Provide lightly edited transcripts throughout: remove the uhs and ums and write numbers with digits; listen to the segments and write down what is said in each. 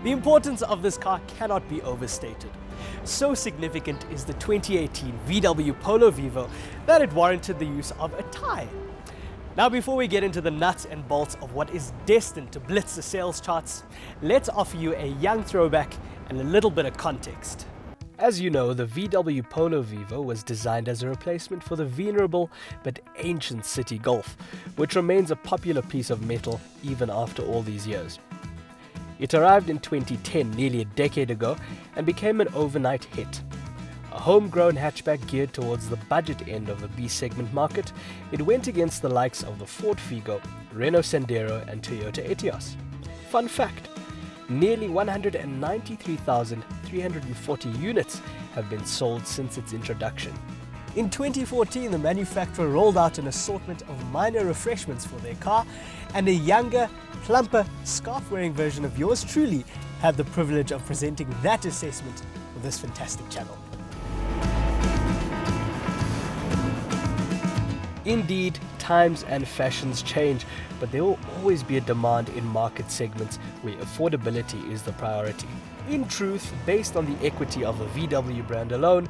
The importance of this car cannot be overstated. So significant is the 2018 VW Polo Vivo that it warranted the use of a tie. Now, before we get into the nuts and bolts of what is destined to blitz the sales charts, let's offer you a young throwback and a little bit of context. As you know, the VW Polo Vivo was designed as a replacement for the venerable but ancient City Golf, which remains a popular piece of metal even after all these years. It arrived in 2010, nearly a decade ago, and became an overnight hit. A homegrown hatchback geared towards the budget end of the B-segment market, it went against the likes of the Ford Figo, Renault Sandero and Toyota Etios. Fun fact, nearly 193,340 units have been sold since its introduction. In 2014, the manufacturer rolled out an assortment of minor refreshments for their car, and a younger, plumper, scarf-wearing version of yours truly had the privilege of presenting that assessment for this fantastic channel. Indeed, times and fashions change, but there will always be a demand in market segments where affordability is the priority. In truth, based on the equity of the VW brand alone,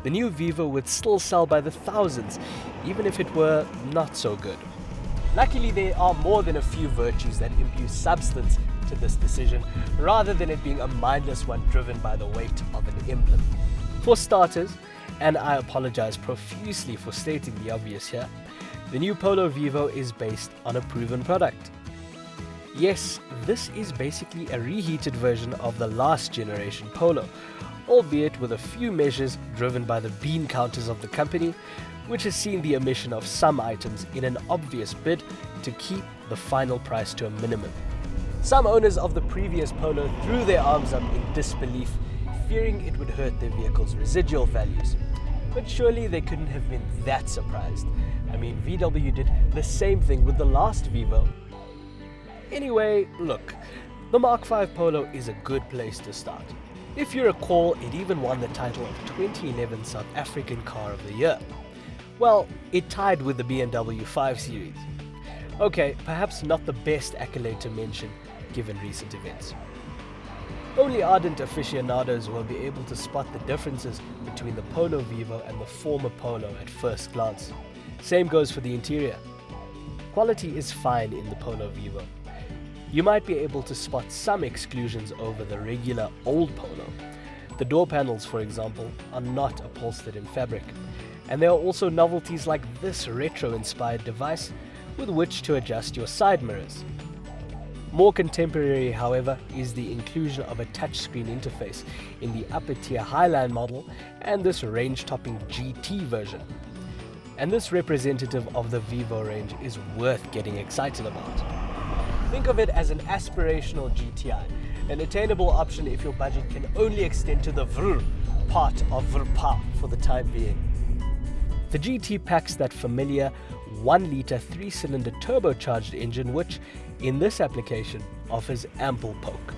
the new Vivo would still sell by the thousands, even if it were not so good. Luckily, there are more than a few virtues that imbue substance to this decision, rather than it being a mindless one driven by the weight of an emblem. For starters, and I apologize profusely for stating the obvious here, the new Polo Vivo is based on a proven product. Yes, this is basically a reheated version of the last generation Polo, albeit with a few measures driven by the bean counters of the company, which has seen the omission of some items in an obvious bid to keep the final price to a minimum. Some owners of the previous Polo threw their arms up in disbelief, fearing it would hurt their vehicle's residual values. But surely they couldn't have been that surprised. I mean, VW did the same thing with the last Vivo. Anyway, look, the Mark V Polo is a good place to start. If you recall, it even won the title of 2011 South African Car of the Year. Well, it tied with the BMW 5 Series. Okay, perhaps not the best accolade to mention given recent events. Only ardent aficionados will be able to spot the differences between the Polo Vivo and the former Polo at first glance. Same goes for the interior. Quality is fine in the Polo Vivo. You might be able to spot some exclusions over the regular old Polo. The door panels, for example, are not upholstered in fabric. And there are also novelties like this retro-inspired device with which to adjust your side mirrors. More contemporary, however, is the inclusion of a touchscreen interface in the upper-tier Highline model and this range-topping GT version. And this representative of the Vivo range is worth getting excited about. Think of it as an aspirational GTI, an attainable option if your budget can only extend to the VR part of VRPA for the time being. The GT packs that familiar 1-litre 3-cylinder turbocharged engine which, in this application, offers ample poke.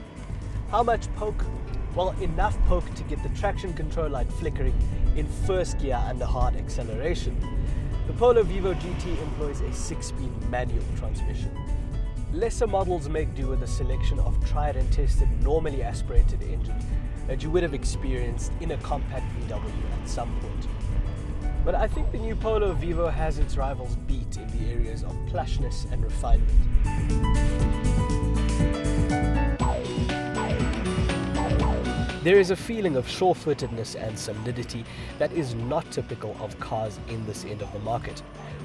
How much poke? Well, enough poke to get the traction control light flickering in first gear under hard acceleration. The Polo Vivo GT employs a 6-speed manual transmission. Lesser models make do with a selection of tried and tested normally aspirated engines that you would have experienced in a compact VW at some point. But I think the new Polo Vivo has its rivals beat in the areas of plushness and refinement. There is a feeling of sure-footedness and solidity that is not typical of cars in this end of the market,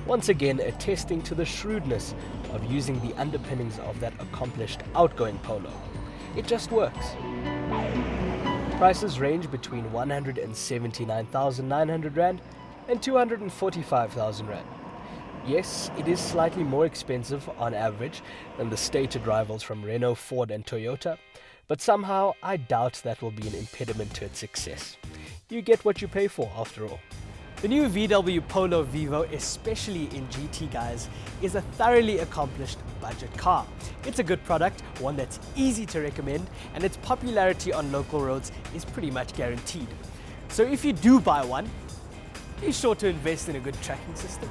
once again attesting to the shrewdness of using the underpinnings of that accomplished outgoing Polo. It just works. Prices range between 179,900 Rand and 245,000 Rand. Yes, it is slightly more expensive on average than the stated rivals from Renault, Ford and Toyota, but somehow I doubt that will be an impediment to its success. You get what you pay for after all. The new VW Polo Vivo, especially in GT guys, is a thoroughly accomplished budget car. It's a good product, one that's easy to recommend, and its popularity on local roads is pretty much guaranteed. So if you do buy one, be sure to invest in a good tracking system.